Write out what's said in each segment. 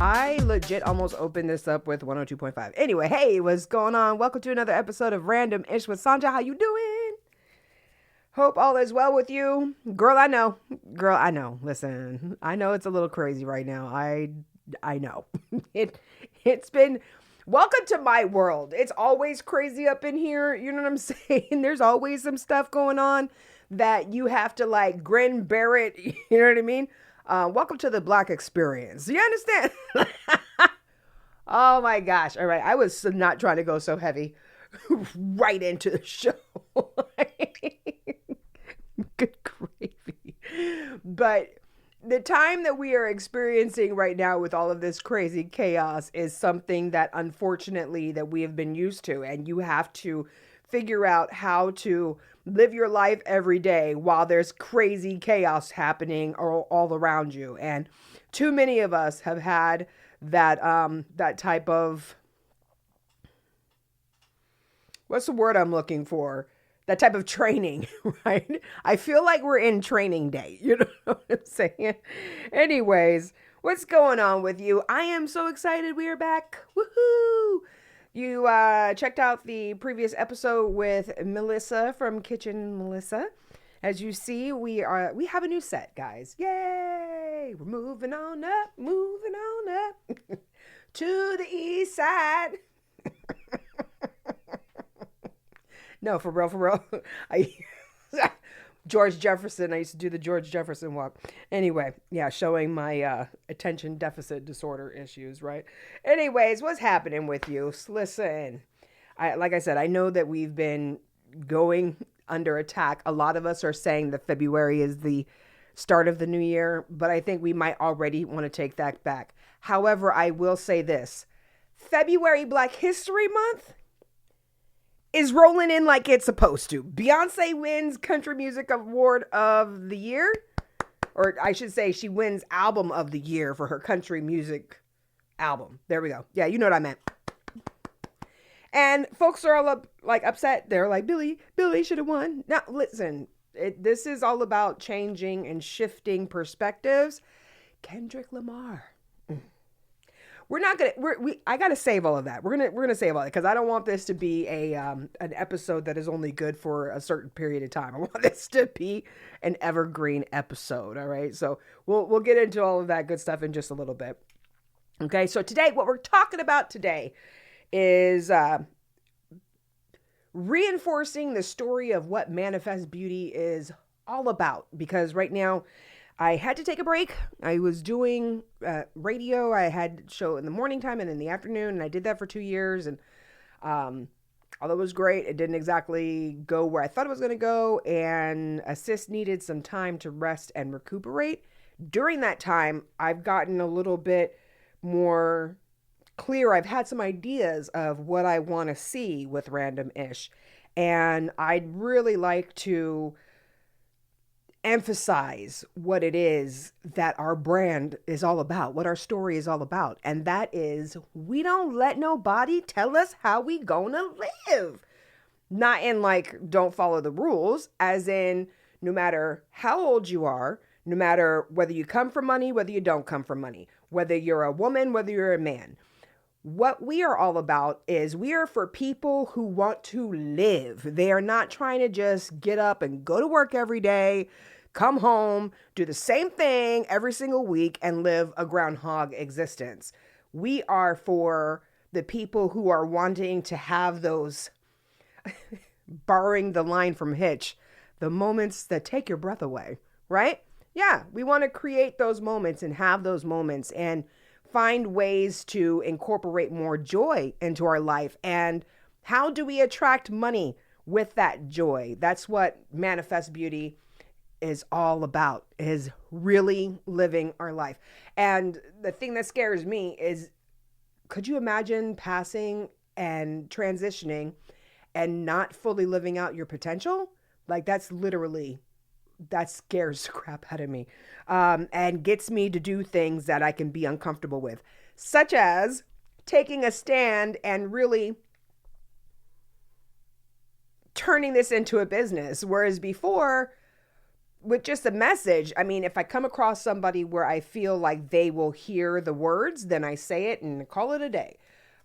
I legit almost opened this up with 102.5. Anyway, hey, what's going on? Welcome to another episode of Random Ish with Sanja. How you doing? Hope all is well with you. Girl, I know. Listen, I know it's a little crazy right now. I know. It's been welcome to my world. It's always crazy up in here. You know what I'm saying? There's always some stuff going on that you have to like grin, bear it. You know what I mean? Welcome to the Black experience. You understand? Oh my gosh. All right. I was not trying to go so heavy right into the show. Good gravy. But the time that we are experiencing right now with all of this crazy chaos is something that unfortunately that we have been used to, and you have to figure out how to live your life every day while there's crazy chaos happening all around you. And too many of us have had that type of, what's the word I'm looking for? That type of training, right? I feel like we're in training day. You know what I'm saying? Anyways, what's going on with you? I am so excited we are back. Woohoo! You checked out the previous episode with Melissa from Kitchen Melissa. As you see, we have a new set, guys. Yay! We're moving on up to the east side. No, for real. George Jefferson. I used to do the George Jefferson walk. Anyway, yeah, showing my attention deficit disorder issues, right? Anyways, what's happening with you? Listen, like I said, I know that we've been going under attack. A lot of us are saying that February is the start of the new year, but I think we might already want to take that back. However, I will say this. February Black History Month is rolling in like it's supposed to. Beyonce wins Country Music Award of the Year. Or I should say she wins Album of the Year for her country music album. There we go. Yeah, you know what I meant. And folks are all upset. They're like, Billy should have won. Now, listen, this is all about changing and shifting perspectives. Kendrick Lamar. I gotta save all of that. We're gonna save all that because I don't want this to be an episode that is only good for a certain period of time. I want this to be an evergreen episode. All right. So we'll get into all of that good stuff in just a little bit. Okay. So today, what we're talking about today is reinforcing the story of what Manifest Beauty is all about. Because right now, I had to take a break. I was doing radio. I had show in the morning time and in the afternoon, and I did that for 2 years. And although it was great, it didn't exactly go where I thought it was going to go. And Assist needed some time to rest and recuperate. During that time, I've gotten a little bit more clear. I've had some ideas of what I want to see with Random Ish. And I'd really like to emphasize what it is that our brand is all about, what our story is all about. And that is, we don't let nobody tell us how we gonna live. Not in like, don't follow the rules, as in no matter how old you are, no matter whether you come from money, whether you don't come from money, whether you're a woman, whether you're a man. What we are all about is we are for people who want to live. They are not trying to just get up and go to work every day, come home, do the same thing every single week, and live a groundhog existence. We are for the people who are wanting to have those, borrowing the line from Hitch, the moments that take your breath away, right? Yeah, we want to create those moments and have those moments and find ways to incorporate more joy into our life. And how do we attract money with that joy? That's what Manifest Beauty is all about, is really living our life. And the thing that scares me is, could you imagine passing and transitioning and not fully living out your potential? Like that scares the crap out of me, and gets me to do things that I can be uncomfortable with, such as taking a stand and really turning this into a business. Whereas before, with just a message, I mean, if I come across somebody where I feel like they will hear the words, then I say it and call it a day.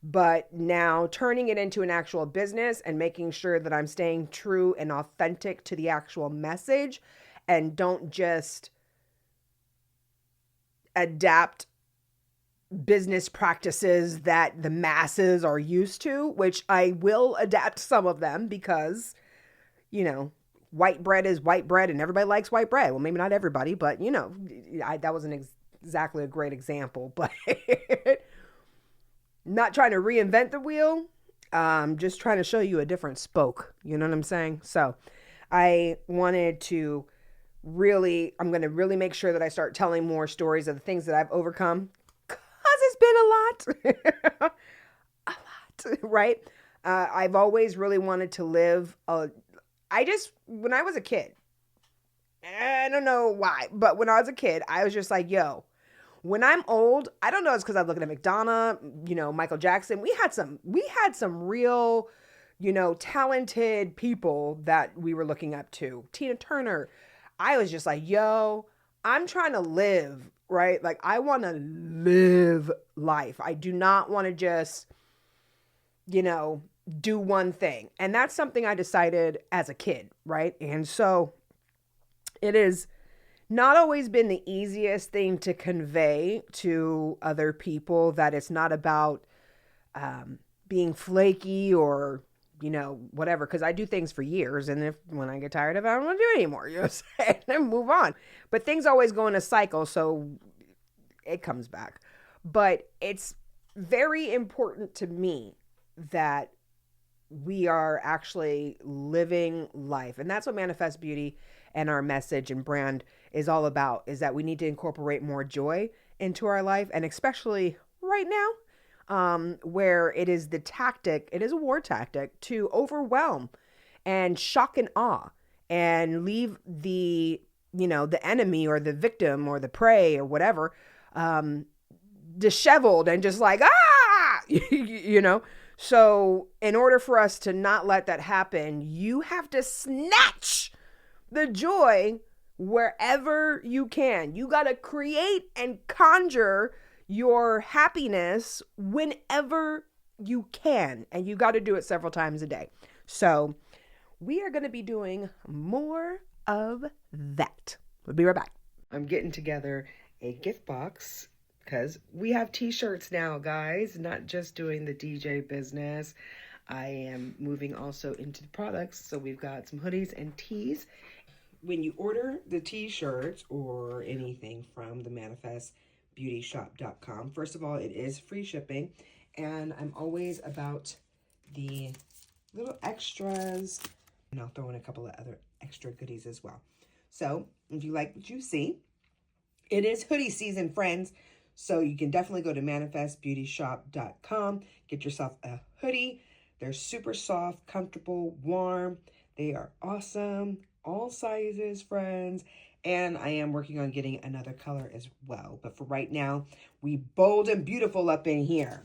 But now turning it into an actual business and making sure that I'm staying true and authentic to the actual message and don't just adapt business practices that the masses are used to, which I will adapt some of them because, white bread is white bread and everybody likes white bread. Well, maybe not everybody, but that wasn't exactly a great example, but not trying to reinvent the wheel. Just trying to show you a different spoke. You know what I'm saying? So I wanted to I'm going to really make sure that I start telling more stories of the things that I've overcome. Cause it's been a lot, a lot, right? I've always really wanted to live when I was a kid, I don't know why, but when I was a kid, I was just like, yo, when I'm old, I don't know, it's because I'm looking at Madonna, Michael Jackson. We had some real, talented people that we were looking up to. Tina Turner. I was just like, yo, I'm trying to live, right? Like, I want to live life. I do not want to just, do one thing. And that's something I decided as a kid, right? And so it is not always been the easiest thing to convey to other people, that it's not about being flaky or, whatever. Because I do things for years. And when I get tired of it, I don't want to do it anymore. You know what I'm saying? And move on. But things always go in a cycle. So it comes back. But it's very important to me that we are actually living life. And that's what Manifest Beauty and our message and brand is all about, is that we need to incorporate more joy into our life. And especially right now, where it is a war tactic to overwhelm and shock and awe and leave the enemy or the victim or the prey or whatever, disheveled and just like, So in order for us to not let that happen, you have to snatch the joy wherever you can. You got to create and conjure your happiness whenever you can. And you got to do it several times a day. So we are going to be doing more of that. We'll be right back. I'm getting together a gift box because we have t-shirts now, guys, not just doing the DJ business. I am moving also into the products. So we've got some hoodies and tees. When you order the t-shirts or anything from the manifestbeautyshop.com, first of all, it is free shipping. And I'm always about the little extras. And I'll throw in a couple of other extra goodies as well. So if you like what you see, it is hoodie season, friends. So you can definitely go to manifestbeautyshop.com, get yourself a hoodie. They're super soft, comfortable, warm. They are awesome. All sizes, friends. And I am working on getting another color as well. But for right now, we bold and beautiful up in here.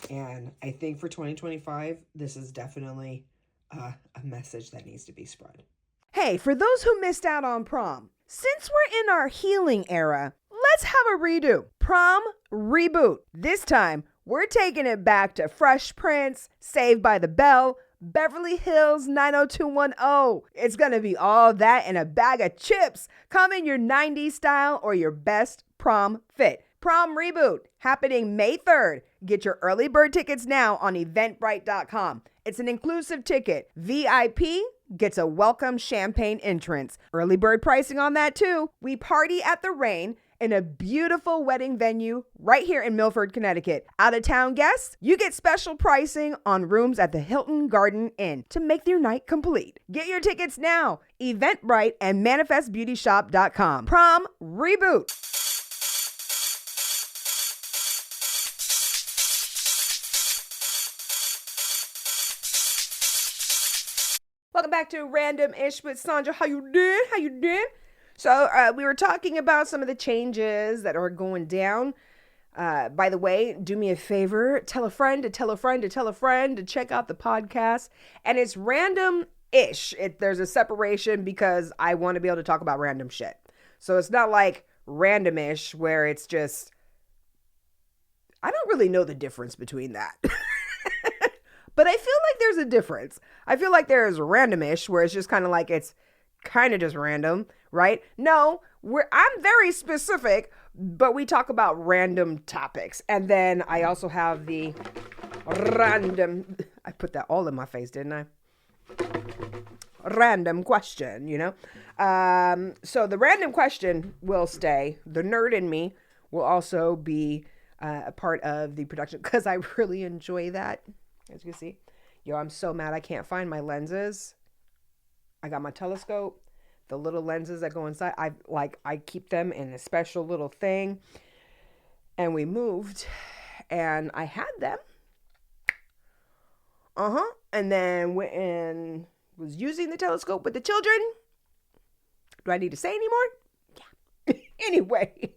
And I think for 2025, this is definitely a message that needs to be spread. Hey, for those who missed out on prom, since we're in our healing era, let's have a redo. Prom reboot. This time, we're taking it back to Fresh Prince, Saved by the Bell, Beverly Hills 90210. It's going to be all that and a bag of chips. Come in your 90s style or your best prom fit. Prom reboot happening May 3rd. Get your early bird tickets now on eventbrite.com. It's an inclusive ticket. VIP gets a welcome champagne entrance. Early bird pricing on that too. We party at the Rain in a beautiful wedding venue right here in Milford, Connecticut. Out of town guests, you get special pricing on rooms at the Hilton Garden Inn to make your night complete. Get your tickets now. Eventbrite and manifestbeautyshop.com. Prom reboot. Welcome back to Random Ish with Sandra. How you doing? So we were talking about some of the changes that are going down. By the way, do me a favor. Tell a friend to tell a friend to tell a friend to check out the podcast. And it's Random ish. There's a separation because I want to be able to talk about random shit. So it's not like randomish where it's just, I don't really know the difference between that. But I feel like there's a difference. I feel like there's randomish where it's just kind of like it's kind of just random, right? No, I'm very specific, but we talk about random topics. And then I also have the random, I put that all in my face, didn't I? Random question, So the random question will stay. The nerd in me will also be a part of the production because I really enjoy that. As you can see, I'm so mad I can't find my lenses. I got my telescope, the little lenses that go inside. I keep them in a special little thing. And we moved and I had them. And then went and was using the telescope with the children. Do I need to say anymore? Yeah. Anyway.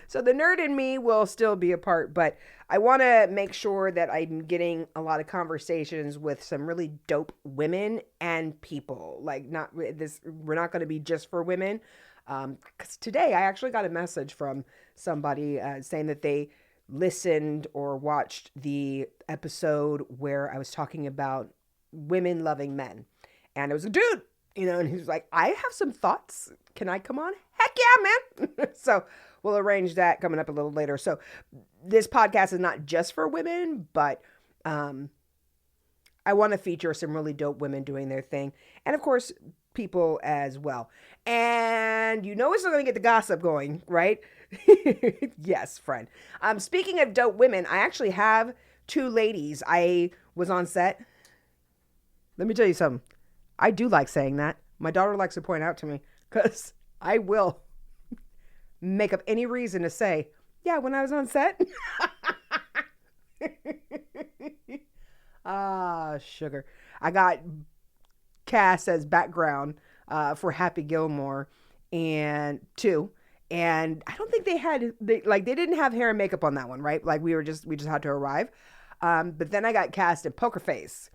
So the nerd in me will still be a part, but I want to make sure that I'm getting a lot of conversations with some really dope women and people. Like we're not going to be just for women. Because today I actually got a message from somebody saying that they listened or watched the episode where I was talking about women loving men. And it was a dude, and he was like, I have some thoughts. Can I come on? Heck yeah, man. So we'll arrange that coming up a little later. So this podcast is not just for women, but I want to feature some really dope women doing their thing. And of course, people as well. And we're still going to get the gossip going, right? Yes, friend. Speaking of dope women, I actually have two ladies. I was on set. Let me tell you something. I do like saying that. My daughter likes to point out to me because I will make up any reason to say, yeah, when I was on set. Sugar. I got cast as background for Happy Gilmore and I don't think they didn't have hair and makeup on that one, right? Like we just had to arrive. But then I got cast in Poker Face,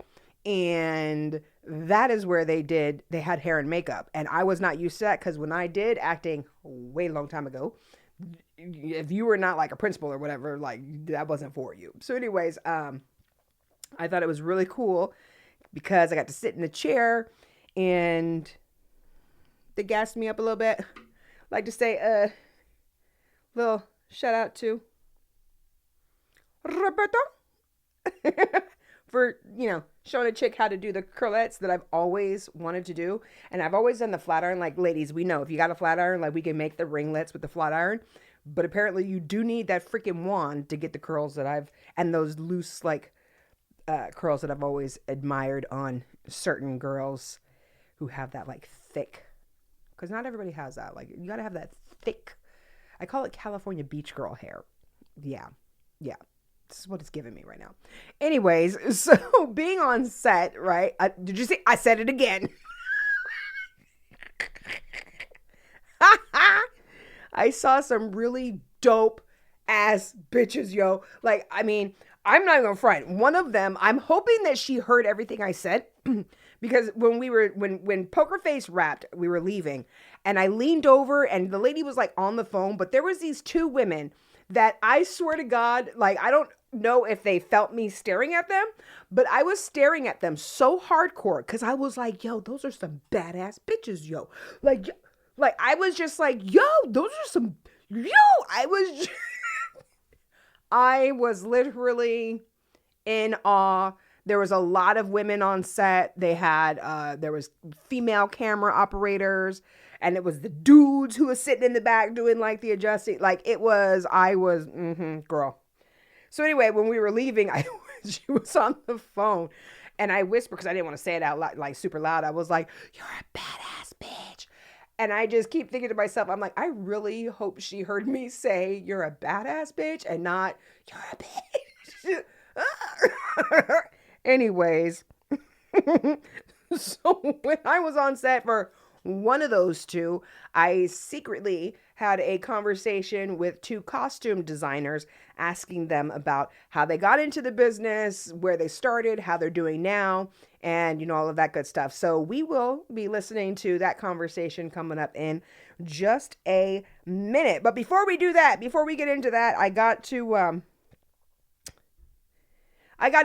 and that is where they had hair and makeup, and I was not used to that because when I did acting way long time ago, if you were not like a principal or whatever, like that wasn't for you. So anyways, I thought it was really cool because I got to sit in the chair and they gassed me up a little bit. Like to say little shout out to Roberto for, showing a chick how to do the curlettes that I've always wanted to do. And I've always done the flat iron. Like, ladies, we know if you got a flat iron, like we can make the ringlets with the flat iron. But apparently you do need that freaking wand to get the curls and those loose, like, curls that I've always admired on certain girls who have that, like, thick. Because not everybody has that. Like, you got to have that thick. I call it California beach girl hair. Yeah. This is what it's giving me right now. Anyways, so being on set, right? Did you see? I said it again. I saw some really dope ass bitches, yo. Like, I mean, I'm not gonna front. One of them, I'm hoping that she heard everything I said. Because when Poker Face wrapped, we were leaving, and I leaned over, and the lady was like on the phone, but there was these two women that I swear to God, like, I don't know if they felt me staring at them, but I was staring at them so hardcore because I was like, yo, those are some badass bitches, yo. Like I was just like, yo, those are some, yo, I was literally in awe. There was a lot of women on set. They had, there was female camera operators, and it was the dudes who was sitting in the back doing like the adjusting. Like girl. So anyway, when we were leaving, she was on the phone, and I whispered because I didn't want to say it out loud, like super loud. I was like, "You're a badass bitch," and I just keep thinking to myself, I'm like, I really hope she heard me say, "You're a badass bitch," and not "You're a bitch." Anyways, so when I was on set for one of those two, I secretly had a conversation with two costume designers asking them about how they got into the business, where they started, how they're doing now, and all of that good stuff. So we will be listening to that conversation coming up in just a minute. But before we do that, before we get into that, I got to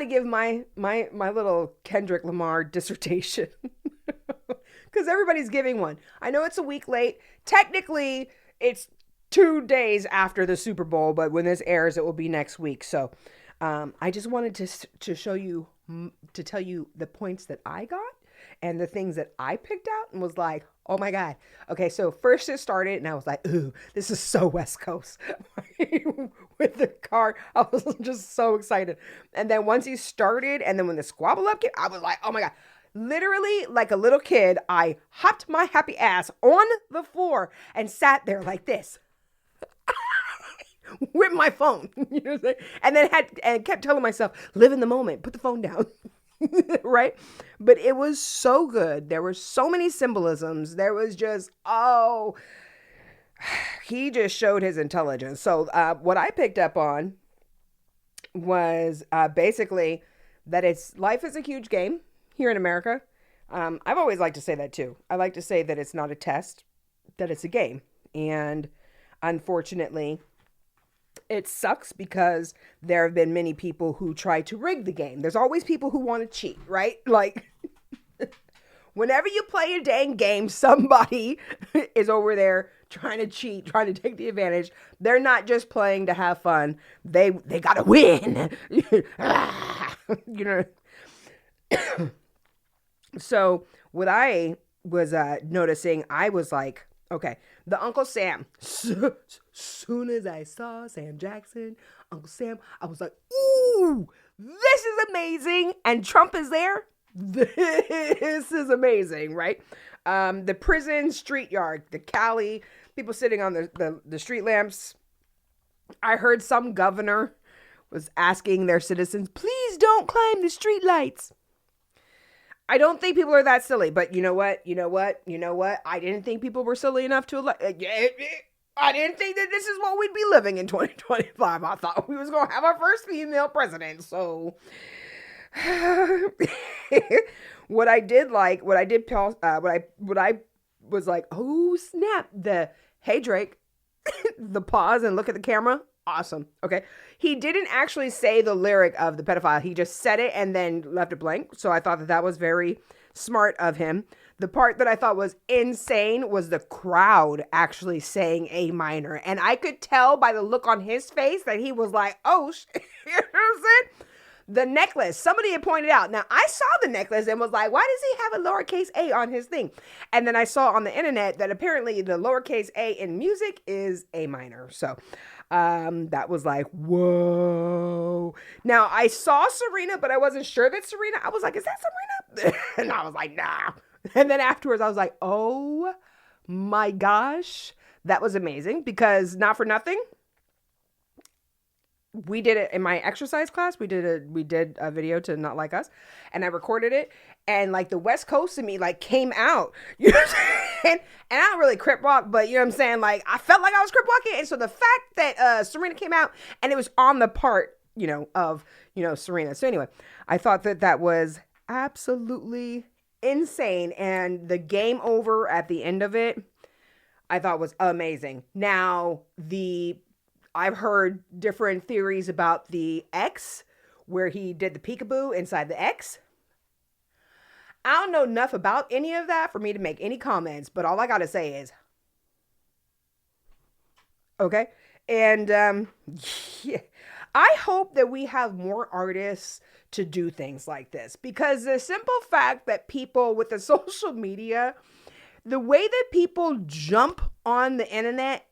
give my little Kendrick Lamar dissertation. Because everybody's giving one. I know it's a week late. Technically, it's 2 days after the Super Bowl, but when this airs, it will be next week. So I just wanted to show you, to tell you the points that I got and the things that I picked out and was like, oh my God. Okay, so first it started and I was like, ooh, this is so West Coast. With the car, I was just so excited. And then once he started and then when the squabble up came, I was like, oh my God. Literally, like a little kid, I hopped my happy ass on the floor and sat there like this with my phone, you know what I'm saying? And then kept telling myself, live in the moment, put the phone down, right? But it was so good. There were so many symbolisms. There was just, he just showed his intelligence. So what I picked up on was basically that life is a huge game. Here in America, I've always liked to say that too. I like to say that it's not a test, that it's a game. And unfortunately, it sucks because there have been many people who try to rig the game. There's always people who want to cheat, right? Like, whenever you play a dang game, somebody is over there trying to cheat, trying to take the advantage. They're not just playing to have fun. They got to win. So what I was noticing, I was like, okay, the Uncle Sam. Soon as I saw Sam Jackson, Uncle Sam, I was like, ooh, this is amazing. And Trump is there. This is amazing, right? The prison street yard, the Cali, people sitting on the street lamps. I heard some governor was asking their citizens, please don't climb the street lights. I don't think people are that silly, but you know what? I didn't think people were silly enough to elect. I didn't think that this is what we'd be living in 2025. I thought we was going to have our first female president. So what I was like, oh snap, hey Drake, the pause and look at the camera. Awesome. Okay. He didn't actually say the lyric of the pedophile. He just said it and then left it blank. So I thought that was very smart of him. The part that I thought was insane was the crowd actually saying A minor. And I could tell by the look on his face that he was like, oh, you know what I'm saying? The necklace, somebody had pointed out. Now, I saw the necklace and was like, why does he have a lowercase a on his thing? And then I saw on the internet that apparently the lowercase a in music is A minor. So that was like, whoa. Now, I saw Serena, but I wasn't sure that Serena. I was like, is that Serena? And I was like, nah. And then afterwards, I was like, oh my gosh. That was amazing because not for nothing. We did it in my exercise class. We did a video to Not Like Us, and I recorded it. And like the West Coast of me like came out, you know what I'm saying? And I don't really crip walk, but you know what I'm saying? Like I felt like I was crip walking. And so the fact that Serena came out and it was on the part, of Serena. So anyway, I thought that was absolutely insane. And the game over at the end of it, I thought was amazing. Now I've heard different theories about the X, where he did the peekaboo inside the X. I don't know enough about any of that for me to make any comments, but all I got to say is, okay. And yeah, I hope that we have more artists to do things like this, because the simple fact that people with the social media, the way that people jump on the internet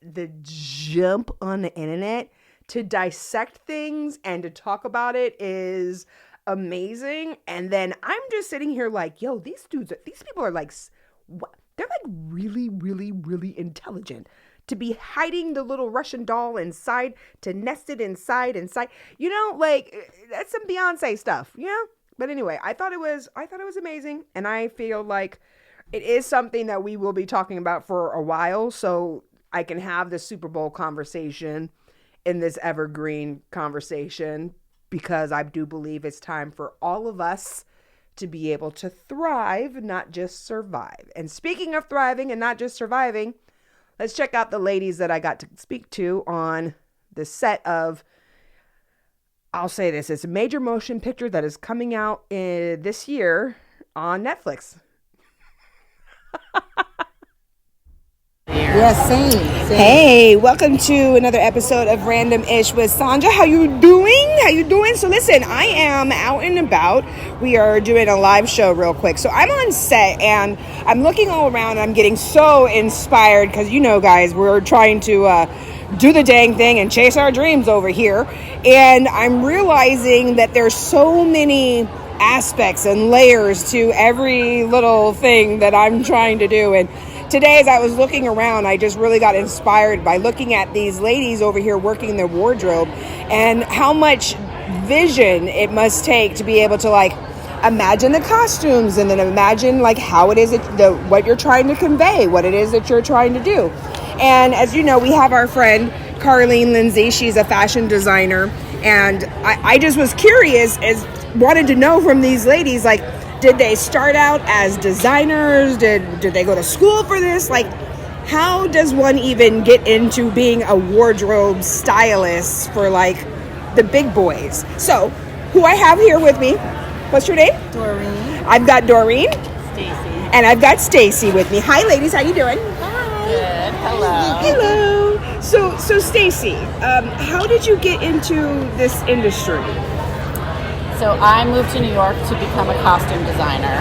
to dissect things and to talk about it is amazing. And then I'm just sitting here like, yo, these people are like, they're like really, really, really intelligent to be hiding the little Russian doll inside, to nest it inside, like that's some Beyonce stuff, But anyway, I thought it was amazing. And I feel like it is something that we will be talking about for a while, so I can have the Super Bowl conversation in this evergreen conversation, because I do believe it's time for all of us to be able to thrive, not just survive. And speaking of thriving and not just surviving, let's check out the ladies that I got to speak to on the set of, I'll say this, it's a major motion picture that is coming out this year on Netflix. Yes, same. Hey, welcome to another episode of Random Ish with Sandra. How you doing? So listen, I am out and about. We are doing a live show real quick. So I'm on set and I'm looking all around and I'm getting so inspired because, you know, guys, we're trying to do the dang thing and chase our dreams over here. And I'm realizing that there's so many aspects and layers to every little thing that I'm trying to do. And today, as I was looking around, I just really got inspired by looking at these ladies over here working their wardrobe and how much vision it must take to be able to, like, imagine the costumes and then imagine, like, how it is what you're trying to convey, what it is that you're trying to do. And as you know, we have our friend Carlene Lindsay. She's a fashion designer, and I just was curious, wanted to know from these ladies, like, did they start out as designers? Did they go to school for this? Like, how does one even get into being a wardrobe stylist for, like, the big boys? So, who I have here with me, what's your name? Doreen. I've got Doreen. Stacy. And I've got Stacy with me. Hi, ladies. How you doing? Hi. Good. Hello. Hello. So Stacy, how did you get into this industry? So I moved to New York to become a costume designer,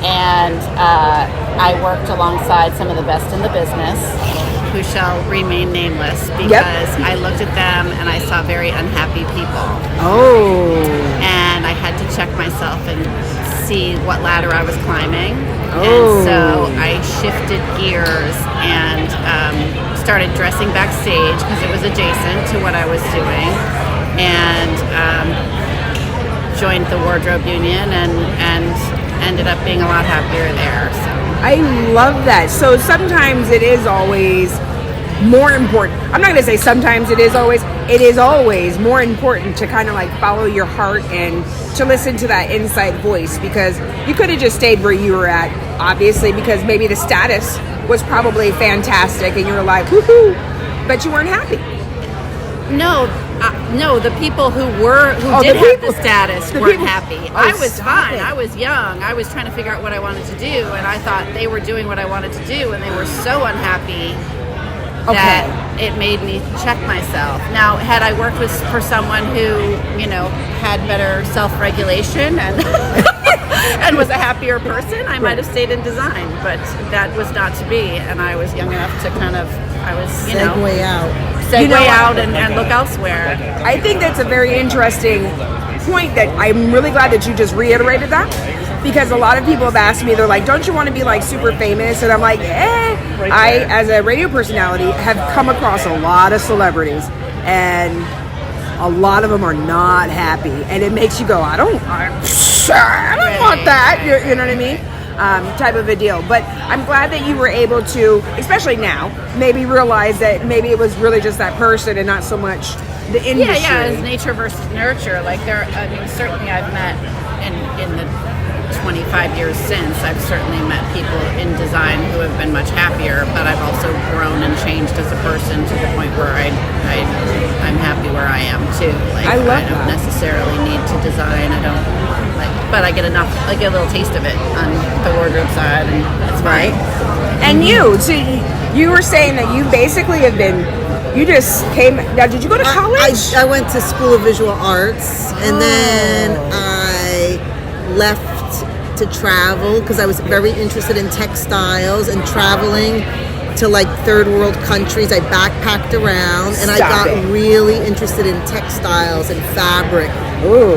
and I worked alongside some of the best in the business, who shall remain nameless, because I looked at them and I saw very unhappy people. Oh. And I had to check myself and see what ladder I was climbing. Oh. And so I shifted gears and started dressing backstage because it was adjacent to what I was doing, and joined the wardrobe union and ended up being a lot happier there. So I love that. So sometimes it is always more important. I'm not going to say sometimes it is always more important to kind of like follow your heart and to listen to that inside voice, because you could have just stayed where you were at, obviously, because maybe the status was probably fantastic and you were like, woohoo, but you weren't happy. No, the people who did have the status weren't happy. I was fine. I was young. I was trying to figure out what I wanted to do, and I thought they were doing what I wanted to do, and they were so unhappy that it made me check myself. Now, had I worked for someone who, you know, had better self-regulation and and was a happier person, I might have stayed in design, but that was not to be, and I was young enough to kind of, segue out and look elsewhere. I think that's a very interesting point that I'm really glad that you just reiterated that, because a lot of people have asked me, they're like, don't you want to be like super famous? And I'm like, I, as a radio personality, have come across a lot of celebrities, and a lot of them are not happy, and it makes you go, I don't want that, you know what I mean? Type of a deal. But I'm glad that you were able to, especially now, maybe realize that maybe it was really just that person and not so much the industry. Yeah, it's nature versus nurture. Like certainly I've met in the 25 years since, I've certainly met people in design who have been much happier, but I've also grown and changed as a person to the point where I'm happy where I am too. Like, I don't necessarily need to design. But I get a little taste of it on the wardrobe side, and that's fine. And so you were saying that you basically have been, you just came, now did you go to college? I went to School of Visual Arts, and then I left to travel because I was very interested in textiles and traveling to like third world countries. I backpacked around, and I got really interested in textiles and fabric,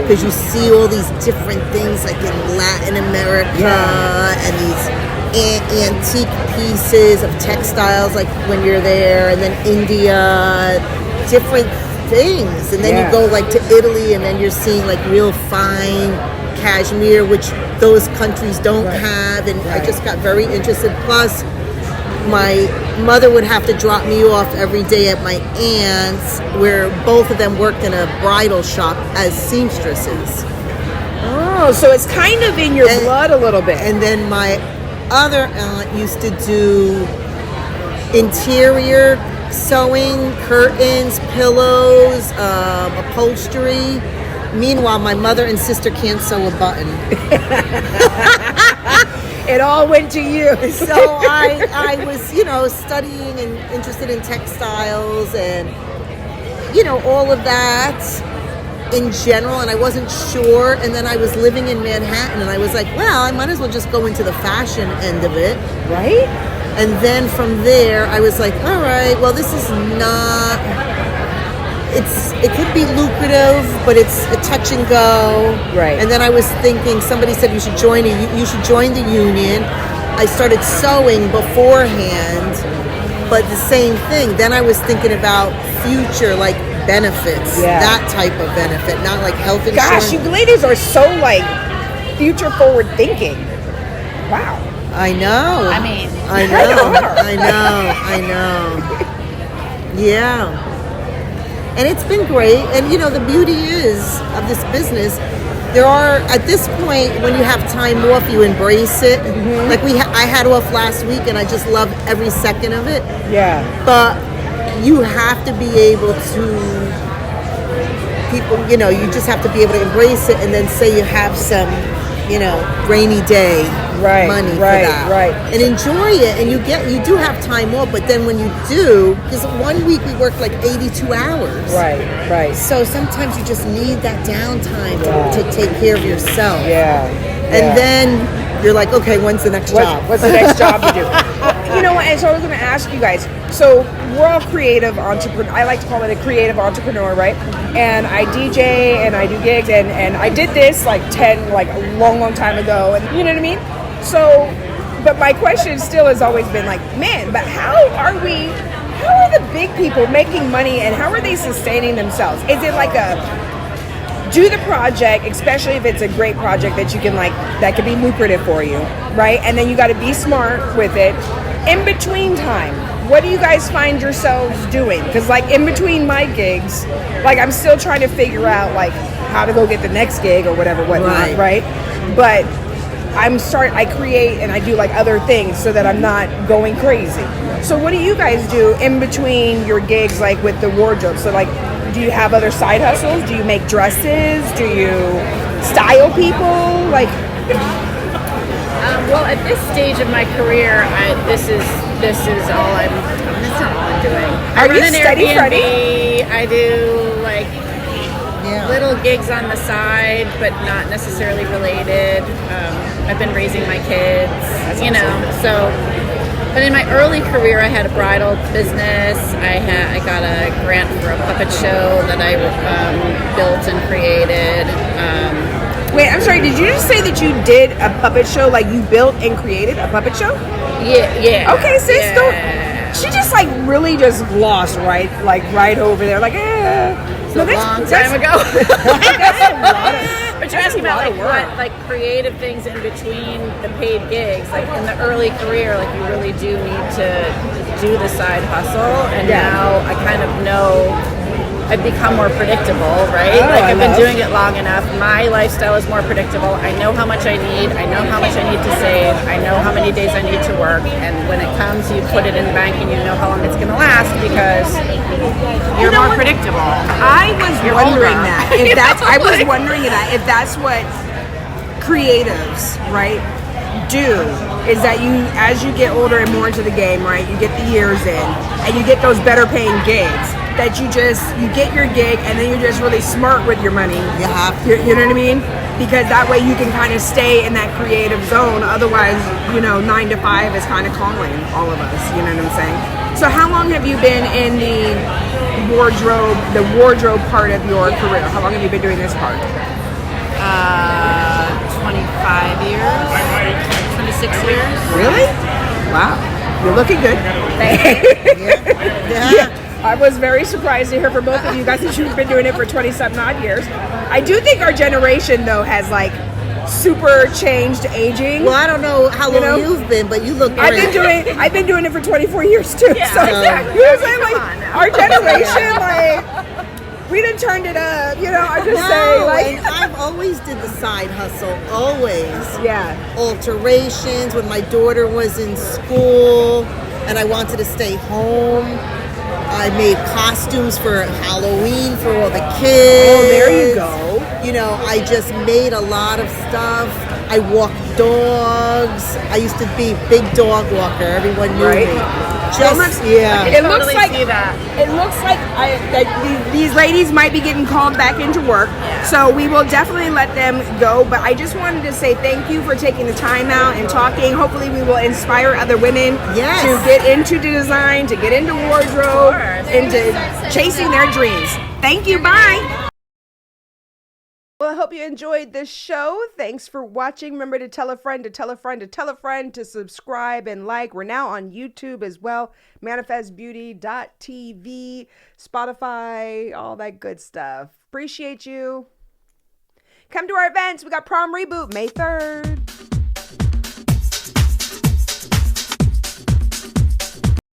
because you see all these different things like in Latin America, and these antique pieces of textiles like when you're there, and then India, different things, and then you go like to Italy, and then you're seeing like real fine cashmere, which those countries don't have, and I just got very interested. Plus, my mother would have to drop me off every day at my aunt's, where both of them worked in a bridal shop as seamstresses. Oh, so it's kind of in your blood a little bit. And then my other aunt used to do interior sewing, curtains, pillows, upholstery. Meanwhile, my mother and sister can't sew a button. It all went to you. So I was, studying and interested in textiles and, all of that in general, and I wasn't sure. And then I was living in Manhattan, and I was like, well, I might as well just go into the fashion end of it. Right? And then from there, I was like, all right, well, this is not... It could be lucrative, but it's a touch and go. Right. And then I was thinking, somebody said you should join the union. I started sewing beforehand, but the same thing. Then I was thinking about future, like benefits, that type of benefit, not like health insurance. Gosh, you ladies are so like future forward thinking. Wow. I know. I mean, I know. Yeah. And it's been great. And the beauty is of this business, there are, at this point, when you have time off, you embrace it. Mm-hmm. Like I had off last week, and I just love every second of it. Yeah. But you have to be able to, you just have to be able to embrace it, and then say you have some, rainy day money for that. Right. And enjoy it. And you do have time off, but then when you do, because 1 week we worked like 82 hours. Right. So sometimes you just need that downtime to take care of yourself. Yeah. And then you're like, okay, when's the next job? What's the next job to do? You know what? And so I was going to ask you guys. So we're all creative entrepreneur. I like to call it a creative entrepreneur, right? And I DJ and I do gigs, and I did this like a long time ago. And you know what I mean? So, but my question still has always been like, man, but how are the big people making money, and how are they sustaining themselves? Is it like do the project, especially if it's a great project that you can that could be lucrative for you, right? And then you got to be smart with it. In between time, what do you guys find yourselves doing? Because in between my gigs, I'm still trying to figure out how to go get the next gig or whatnot, right? But I create and I do other things so that I'm not going crazy. So what do you guys do in between your gigs, with the wardrobe? So do you have other side hustles? Do you make dresses? Do you style people? Well, at this stage of my career, this is all I'm doing. I run an Airbnb. I do little gigs on the side, but not necessarily related. I've been raising my kids, so. But in my early career, I had a bridal business. I got a grant for a puppet show that I built and created. Wait, I'm sorry. Did you just say that you did a puppet show? You built and created a puppet show? Yeah. Okay, sis, don't. She just really just glossed right over there. It's a long time ago. That's a lot of. But you're asking about what creative things in between the paid gigs. In the early career, you really do need to do the side hustle, and now I kind of know I've become more predictable, right? I've been doing it long enough. My lifestyle is more predictable. I know how much I need. I know how much I need to save. I know how many days I need to work. And when it comes, you put it in the bank and you know how long it's going to last because you're more predictable. I was wondering that. If that's what creatives, right, do, is that as you get older and more into the game, right, you get the years in and you get those better paying gigs, that you get your gig and then you're just really smart with your money. You have to. You know what I mean? Because that way you can kind of stay in that creative zone. Otherwise, 9 to 5 is kind of calling all of us. You know what I'm saying? So how long have you been in the wardrobe part of your career? How long have you been doing this part? 25 years, 26 years. Really? Wow. You're looking good. Yeah. I was very surprised to hear from both of you guys that you've been doing it for 20-something odd years. I do think our generation, though, has super changed aging. Well, I don't know how long you've been, but you look great. I've been doing it for 24 years too. Yeah, so exactly. you know what I'm saying? Like our generation, like we done turned it up. You know, I just say like. And I've always did the side hustle, always. Yeah. Alterations when my daughter was in school and I wanted to stay home. I made costumes for Halloween for all the kids. Oh, there you go. You know, I just made a lot of stuff. I walked dogs. I used to be a big dog walker. Everyone knew me. It looks Totally like see that. It looks like these ladies might be getting called back into work. Yeah. So we will definitely let them go. But I just wanted to say thank you for taking the time out and talking. Hopefully we will inspire other women to get into design, to get into wardrobe, into chasing their dreams. Thank you. Bye. Well, I hope you enjoyed this show. Thanks for watching. Remember to tell a friend, to tell a friend, to tell a friend, to subscribe and like. We're now on YouTube as well. ManifestBeauty.tv, Spotify, all that good stuff. Appreciate you. Come to our events. We got Prom Reboot May 3rd.